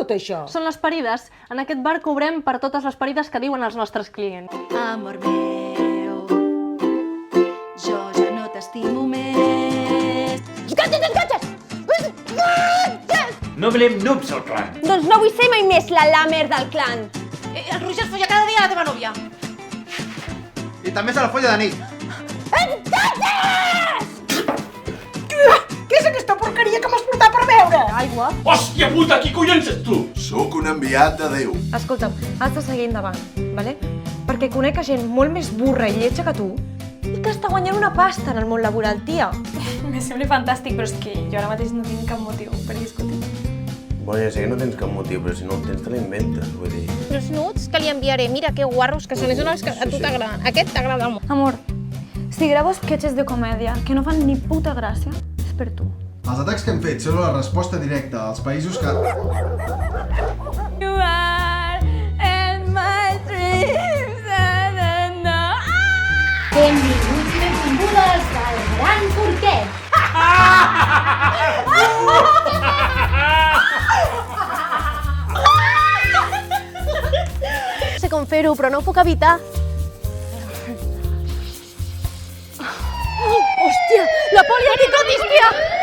tot això? Són les parides. En aquest bar cobrem per totes les parides que diuen els nostres clients. Amor meu, jo ja no t'estimo més. No volem noobs al clan. Doncs no vull ser mai més la lamer del clan. El Roger es folla cada dia la teva nòvia. I també se la folla de nit. Què és aquesta porqueria que m'has portat per beure? Aigua. Hòstia puta, qui collons ets tu? Sóc un enviat de Déu. Escolta'm, has de seguir endavant, vale? Perquè conec a gent molt més burra i lletja que tu i que està guanyant una pasta en el món laboral, tia. Me sembla fantàstic, però és que jo ara mateix no tinc cap motiu per discutir. Bueno, ja sé que no tens cap motiu, però si no el tens te l'inventes, vull dir... Els nuts que li enviaré, mira que guarros que són, és una que a tu t'agrada. Aquest t'agrada molt. Amor, si gravo sketches de comèdia que no fan ni puta gràcia, és per tu. Els atacs que hem fet són la resposta directa als països que... You are in my dreams, Benvinguts i benvingudes al Gran Porquet! No sé com fer-ho, però no ho puc evitar. Hòstia, la polianicotis, tia!